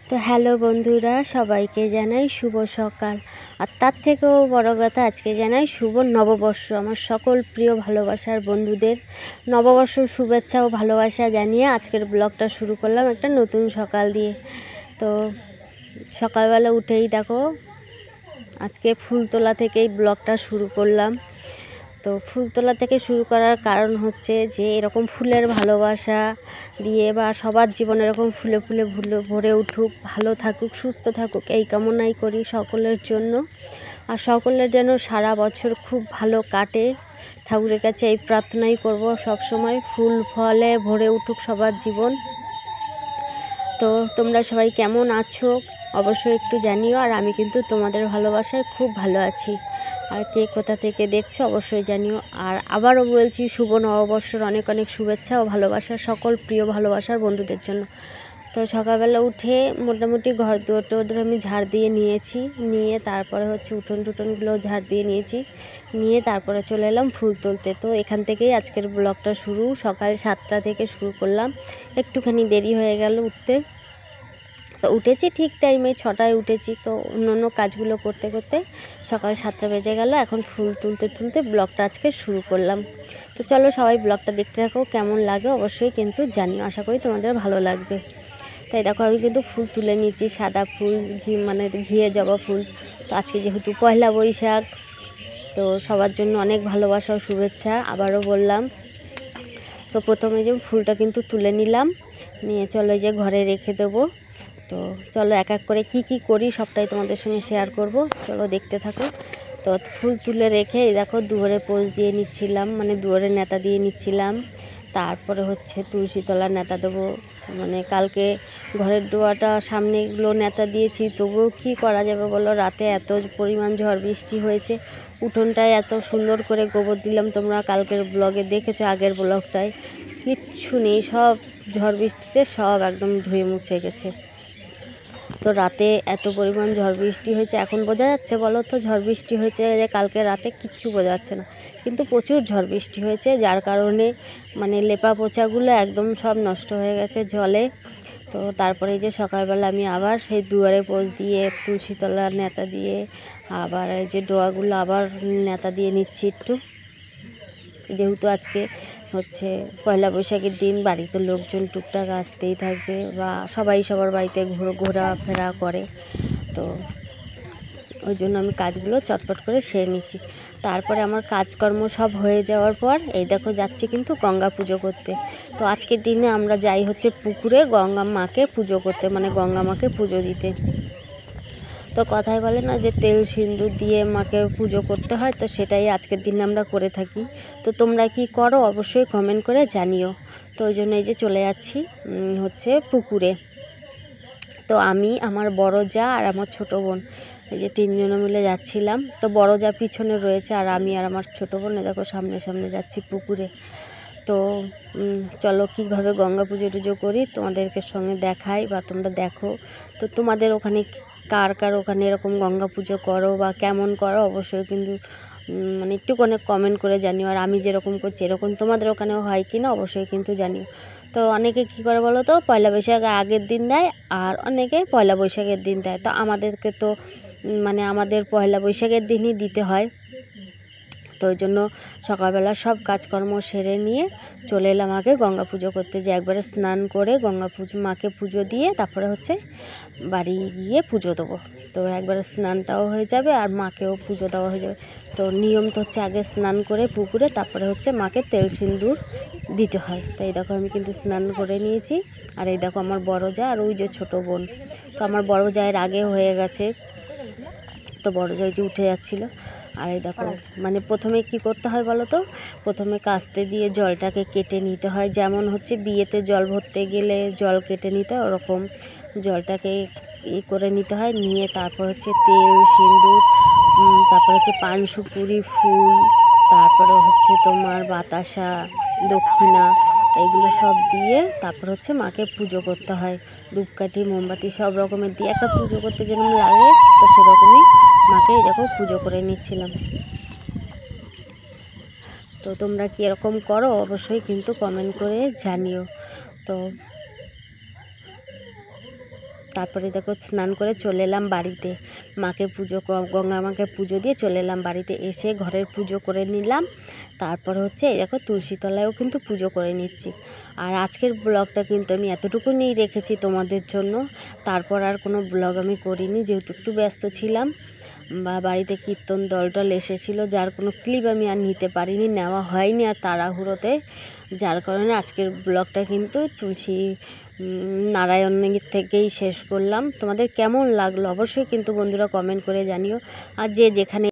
তো হ্যালো বন্ধুরা, সবাইকে জানাই শুভ সকাল। আর তার থেকেও বড় কথা, আজকে জানাই শুভ নববর্ষ। আমার সকল প্রিয় ভালোবাসার বন্ধুদের নববর্ষ শুভেচ্ছা ও ভালোবাসা জানিয়ে আজকের ব্লগটা শুরু করলাম একটা নতুন সকাল দিয়ে। তো সকালবেলা উঠেই দেখো আজকে ফুল তোলা থেকেই ব্লগটা শুরু করলাম। তো ফুল তোলা থেকে শুরু করার কারণ হচ্ছে যে এরকম ফুলের ভালোবাসা দিয়ে বা সবার জীবনে এরকম ফুলে ফুলে ভরে উঠুক, ভালো থাকুক, সুস্থ থাকুক, এই কামনাই করি সকলের জন্য। আর সকলের যেন সারা বছর খুব ভালো কাটে, ঠাকুরের কাছে এই প্রার্থনাই করব সব সময়, ফুল ফলে ভরে উঠুক সবার জীবন। তো তোমরা সবাই কেমন আছো অবশ্যই একটু জানিও। আর আমি কিন্তু তোমাদের ভালোবাসায় খুব ভালো আছি। আর কে কোথা থেকে দেখছো অবশ্যই জানিও। আর আবারও বলছি শুভ নববর্ষের অনেক অনেক শুভেচ্ছা ও ভালোবাসা সকল প্রিয় ভালোবাসার বন্ধুদের জন্য। তো সকালবেলা উঠে মোটামুটি ঘর দুয়ার আমি ঝাড় দিয়ে নিয়েছি, নিয়ে তারপরে হচ্ছে উঠোন টুটনগুলো ঝাড় দিয়ে নিয়েছি, নিয়ে তারপরে চলে এলাম ফুল তুলতে। তো এখান থেকেই আজকের ব্লগটা শুরু, সকাল 7টা থেকে শুরু করলাম। একটুখানি দেরি হয়ে গেল উঠতে। তো উঠেছি ঠিক টাইমে, 6টায় উঠেছি। তো অন্য কাজগুলো করতে করতে সকাল 7টা বেজে গেল। এখন ফুল তুলতে তুলতে ব্লগটা আজকে শুরু করলাম। তো চলো সবাই ব্লগটা দেখতে থাকো, কেমন লাগে অবশ্যই কিন্তু জানিও, আশা করি তোমাদের ভালো লাগবে। তাই দেখো আমি কিন্তু ফুল তুলে নিচ্ছি, সাদা ফুল, ঘিয়ে জবা ফুল। তো আজকে যেহেতু পয়লা বৈশাখ, তো সবার জন্য অনেক ভালোবাসা ও শুভেচ্ছা আবারও বললাম। তো প্রথমে যে ফুলটা কিন্তু তুলে নিলাম, নিয়ে চলো যে ঘরে রেখে দেবো। তো চলো এক এক করে কি করি সবটাই তোমাদের সঙ্গে শেয়ার করব, চলো দেখতে থাকো। তো ফুল তুলে রেখে দেখো দুয়ারে পোজ দিয়ে নিচ্ছিলাম, মানে দুয়ারে নেতা দিয়ে নিচ্ছিলাম। তারপরে হচ্ছে তুলসী তলার নেতা দেবো, মানে কালকে ঘরের দুয়ারটা সামনেগুলো নেতা দিয়েছি, তবুও কি করা যাবে বলো, রাতে এত পরিমাণ ঝড় বৃষ্টি হয়েছে, উঠোনটায় এত সুন্দর করে গোবর দিলাম, তোমরা কালকের ব্লগে দেখেছো, আগের ব্লগটায় কিচ্ছু নেই, সব ঝড় বৃষ্টিতে সব একদম ধুয়ে মুছে গেছে। তো রাতে এত পরিমাণ ঝড় বৃষ্টি হয়েছে, এখন বোঝা যাচ্ছে বলো তো ঝড় বৃষ্টি হয়েছে যে কালকে রাতে, কিচ্ছু বোঝা যাচ্ছে না, কিন্তু প্রচুর ঝড় বৃষ্টি হয়েছে, যার কারণে মানে লেপা পোচাগুলো একদম সব নষ্ট হয়ে গেছে জলে। তো তারপরে যে সকালবেলা আমি আবার সেই দুয়ারে পোজ দিয়ে তুলসী তলার নেতা দিয়ে আবার এই যে ডোয়াগুলো আবার নেতা দিয়ে নিচ্ছি একটু, যেহেতু আজকে হচ্ছে পয়লা বৈশাখের দিন, বাড়িতে লোকজন টুকটাক আসতেই থাকবে বা সবাই সবার বাড়িতে ঘোরাফেরা করে। তো ওই জন্য আমি কাজগুলো চটপট করে সেরে নিচ্ছি। তারপরে আমার কাজকর্ম সব হয়ে যাওয়ার পর এই দেখো যাচ্ছি কিন্তু গঙ্গা পুজো করতে। তো আজকের দিনে আমরা যাই হচ্ছে পুকুরে গঙ্গা মাকে পুজো করতে, মানে গঙ্গা মাকে পুজো দিতে। তো কথায় বলে না যে তেল সিন্দুর দিয়ে মাকে পুজো করতে হয়, তো সেটাই আজকের দিনে আমরা করে থাকি। তো তোমরা কি করো অবশ্যই কমেন্ট করে জানিও। তো ওই জন্য এই যে চলে যাচ্ছি হচ্ছে পুকুরে। তো আমি, আমার বড় যা আর আমার ছোট বোন, এই যে 3জনে মিলে যাচ্ছিলাম। তো বড় যা পিছনে রয়েছে আর আমি আর আমার ছোট বোন দেখো সামনে সামনে যাচ্ছি পুকুরে। তো চলো কীভাবে গঙ্গা পুজো টুজো করি তোমাদেরকে সঙ্গে দেখাই বা তোমরা দেখো। তো তোমাদের ওখানে কার ওখানে এরকম গঙ্গা পুজো করো বা কেমন করো অবশ্যই কিন্তু মানে একটুখানি কমেন্ট করে জানিও। আর আমি যেরকম করছি এরকম তোমাদের ওখানেও হয় কি না অবশ্যই কিন্তু জানিও। তো অনেকে কী করে বলো তো, পয়লা বৈশাখের আগের দিন দেয় আর অনেকে পয়লা বৈশাখের দিন দেয়। তো আমাদেরকে তো মানে আমাদের পয়লা বৈশাখের দিনই দিতে হয়। তো ওই জন্য সকালবেলা সব কাজকর্ম সেরে নিয়ে চলে এলাম আগে গঙ্গা পুজো করতে, যে একবারে স্নান করে গঙ্গা পুজো মাকে পুজো দিয়ে তারপরে হচ্ছে বাড়ি গিয়ে পুজো দেবো। তো একবারে স্নানটাও হয়ে যাবে আর মাকেও পুজো দেওয়া হয়ে যাবে। তো নিয়ম তো হচ্ছে আগে স্নান করে পুকুরে তারপরে হচ্ছে মাকে তেল সিন্দুর দিতে হয়। তো এই দেখো আমি কিন্তু স্নান করে নিয়েছি। আর এই দেখো আমার বড় যা আর ওই যে ছোটো বোন। তো আমার বড় জায়ের আগে হয়ে গেছে, তো বড় জায়টি উঠে যাচ্ছিলো। আর এই দেখো মানে প্রথমে কি করতে হয় বলো তো, প্রথমে কাস্তে দিয়ে জলটাকে কেটে নিতে হয়, যেমন হচ্ছে বিয়েতে জল ভরতে গেলে জল কেটে নিতে হয় ওরকম জলটাকে করে নিতে হয়, নিয়ে তারপর হচ্ছে তেল সিন্দুর, তারপর হচ্ছে পান সুপুরি ফুল, তারপরে হচ্ছে তোমার বাতাসা দক্ষিণা, এইগুলো সব দিয়ে তারপর হচ্ছে মাকে পুজো করতে হয়। ধূপকাঠি মোমবাতি সব রকমের দিয়ে একটা পুজো করতে যেরকম লাগে, তো সেরকমই মাকে এরকম পুজো করে নিচ্ছিলাম। তো তোমরা কি এরকম করো অবশ্যই কিন্তু কমেন্ট করে জানিও। তো তারপরে দেখো স্নান করে চলে এলাম বাড়িতে, মাকে পুজো, গঙ্গা মাকে পুজো দিয়ে চলে এলাম বাড়িতে। এসে ঘরের পুজো করে নিলাম। তারপর হচ্ছে এই দেখো তুলসীতলায়ও কিন্তু পুজো করে নিচ্ছি। আর আজকের ব্লগটা কিন্তু আমি এতটুকু নিয়ে রেখেছি তোমাদের জন্য। তারপর আর কোনো ব্লগ আমি করিনি, যেহেতু একটু ব্যস্ত ছিলাম বা বাড়িতে কীর্তন দল এসেছিলো, যার কোনো ক্লিপ আমি আর নিতে পারিনি, নেওয়া হয়নি আর তাড়াহুড়োতে, যার কারণে আজকের ব্লগটা কিন্তু তুলসী নারায়ণের থেকেই শেষ করলাম। তোমাদের কেমন লাগলো অবশ্যই কিন্তু বন্ধুরা কমেন্ট করে জানিও। আর যে যেখানে